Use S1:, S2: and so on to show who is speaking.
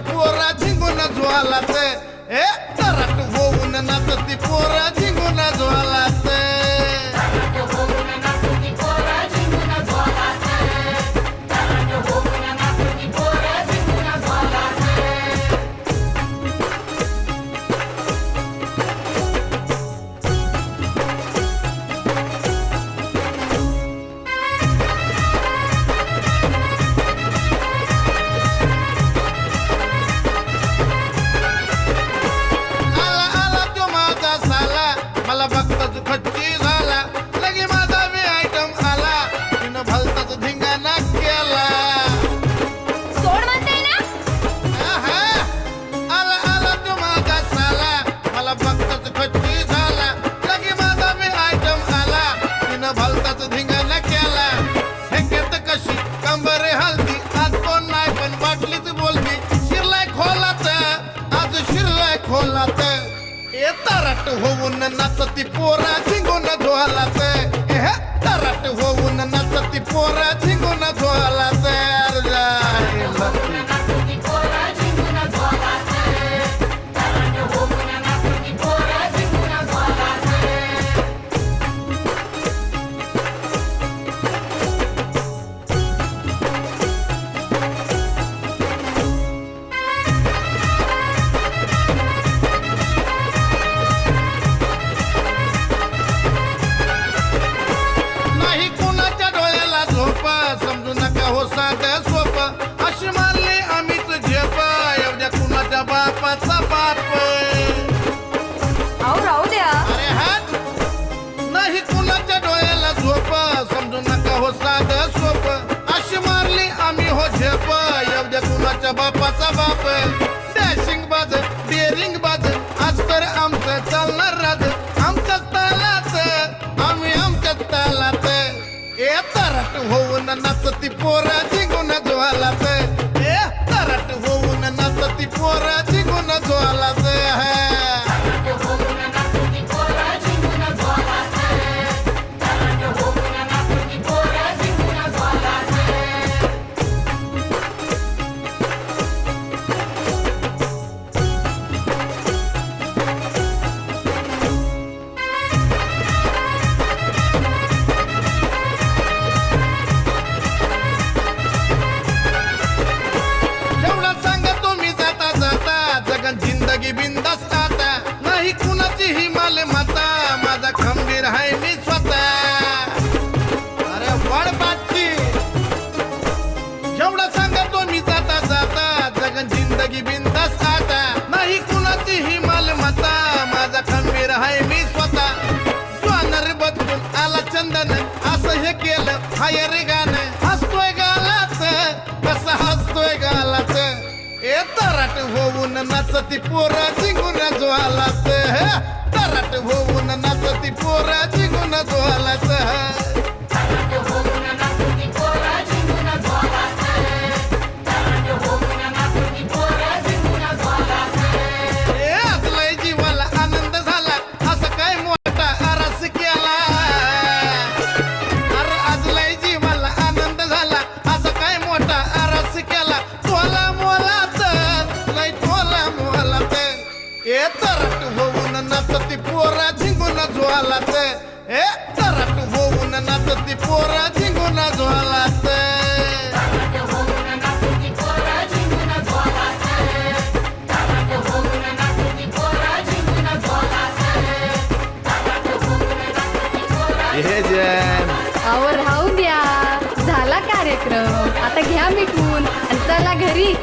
S1: पोरा झिंगून ज्वालात ए तराट होऊन नाचती पोरा झिंगून ज्वालात मला बघताच खच्ची झाला लगे माझा मी आयटम आला तिनं भलताच धिंगाणा केला
S2: सोड म्हणते ना
S1: आला आला तो माझा साला मला बघताच खच्ची झाला लगे माझा मी आयटम आला तिनं भलताच धिंगाणा केला हेकेत कशी कंबरे हलती आज कोण नाही पण बाटलीच बोलती शिरलाय खोलात आज शिरलाय खोलात ए तराट होऊन नाचती पोरा झिंगून ज्वालात तराट होऊन नाचती पोरा झिंगून ज्वालात समजू नका हो साधं सोप अशी मारली आम्हीच झेप एवढ्या कुणाच्या बापाचा बाप
S2: अहो राहू द्या
S1: अरे हात नाही कुणाच्या डोळ्याला झोप समजू नका हो साधं सोप अशी मारली आम्ही हो झेप एवढ्या कुणाच्या बापाचा बाप डॅशिंग बाज डेअरिंग बाज आज तर आमचं चालणार राज आमच्याच तालात आम्ही आमच्याच तालात ए तराट होऊन नाचती पोरा झिंगून ज्वालात ए तराट होऊन नाचती पोरा झिंगून ज्वालात जिंदगी बिंदास्त आता नाही कुणाची ही माल माता माझा खंबीर आहे मी स्वतः अरे वड बाची जेवढा सांगतो मी जाता जाता जगन जिंदगी बिंदास्त आता नाही कुणाची ही माल माता माझा खंबीर आहे मी स्वतः स्वानर बदलून आला चंदन असं हे केलं हायर गाणं हसतोय गालात कसं हसतोय गालात ए तराट होऊन नाचती पोरा झिंगून ज्वालात तराट होऊन नाचती पोरा झिंगून ज्वालात ए आजलाय जीवाला आनंद झाला असं काय मोठा आरास केला अरे आजलाय जीवाला आनंद झाला असं काय मोठा आरास केला तोला मोलात लय तोला मोलात ए तराट होऊन नाचती पोरा झिंगून ज्वालात ए तराट होऊन नाचती पोरा झिंगून ज्वालात
S2: अहो राहू द्या झाला कार्यक्रम आता घ्या मिटवून आणि चला घरी